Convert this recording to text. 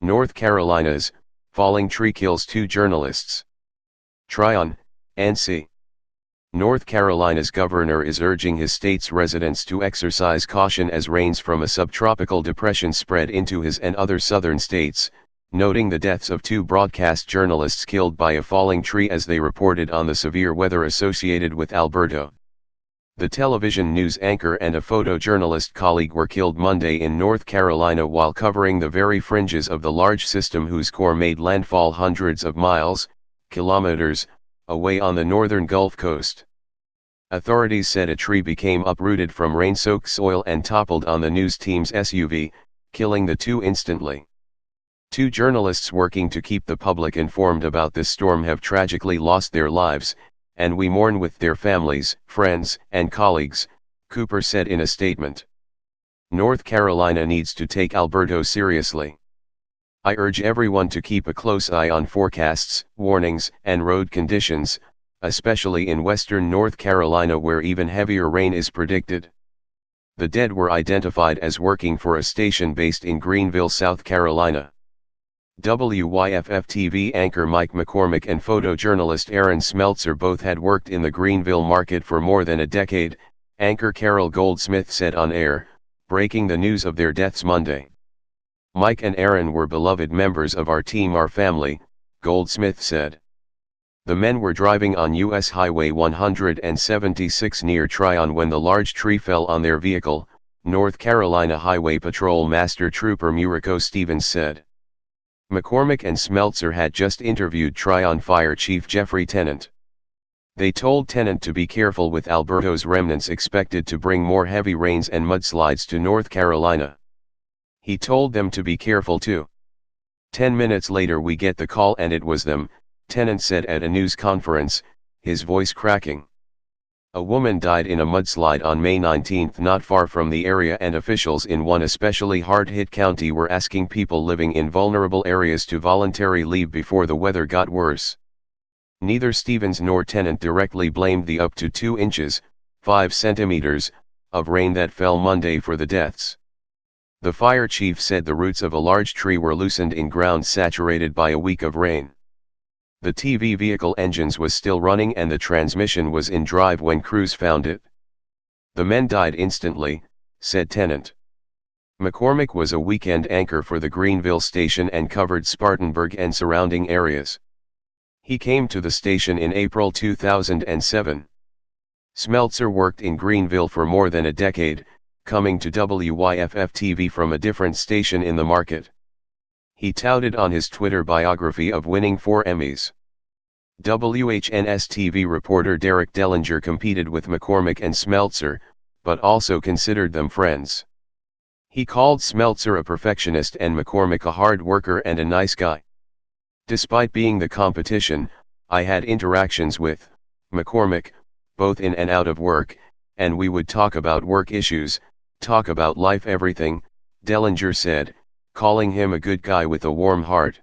North Carolina's falling tree kills 2 journalists. TRYON, NC. North Carolina's governor is urging his state's residents to exercise caution as rains from a subtropical depression spread into his and other southern states, noting the deaths of 2 broadcast journalists killed by a falling tree as they reported on the severe weather associated with Alberto. The television news anchor and a photojournalist colleague were killed Monday in North Carolina while covering the very fringes of the large system whose core made landfall hundreds of miles, kilometers, away on the northern Gulf Coast. Authorities said a tree became uprooted from rain-soaked soil and toppled on the news team's SUV, killing the 2 instantly. 2 journalists working to keep the public informed about this storm have tragically lost their lives, and we mourn with their families, friends, and colleagues, Cooper said in a statement. North Carolina needs to take Alberto seriously. I urge everyone to keep a close eye on forecasts, warnings, and road conditions, especially in western North Carolina where even heavier rain is predicted. The dead were identified as working for a station based in Greenville, South Carolina. WYFF-TV anchor Mike McCormick and photojournalist Aaron Smeltzer both had worked in the Greenville market for more than a decade, anchor Carol Goldsmith said on air, breaking the news of their deaths Monday. Mike and Aaron were beloved members of our team, our family, Goldsmith said. The men were driving on U.S. Highway 176 near TRYON when the large tree fell on their vehicle, North Carolina Highway Patrol Master Trooper Murico Stevens said. McCormick and Smeltzer had just interviewed TRYON Fire Chief Jeffrey Tennant. They told Tennant to be careful with Alberto's remnants expected to bring more heavy rains and mudslides to North Carolina. He told them to be careful too. 10 minutes later we get the call and it was them, Tennant said at a news conference, his voice cracking. A woman died in a mudslide on May 19 not far from the area, and officials in one especially hard-hit county were asking people living in vulnerable areas to voluntarily leave before the weather got worse. Neither Stevens nor Tennant directly blamed the up to 2 inches, 5 centimeters, of rain that fell Monday for the deaths. The fire chief said the roots of a large tree were loosened in ground saturated by a week of rain. The TV vehicle engines was still running and the transmission was in drive when crews found it. The men died instantly, said Tennant. McCormick was a weekend anchor for the Greenville station and covered Spartanburg and surrounding areas. He came to the station in April 2007. Smeltzer worked in Greenville for more than a decade, coming to WYFF-TV from a different station in the market. He touted on his Twitter biography of winning 4 Emmys. WHNS-TV reporter Derek Dellinger competed with McCormick and Smeltzer, but also considered them friends. He called Smeltzer a perfectionist and McCormick a hard worker and a nice guy. Despite being the competition, I had interactions with McCormick, both in and out of work, and we would talk about work issues, talk about life, everything, Dellinger said, calling him a good guy with a warm heart.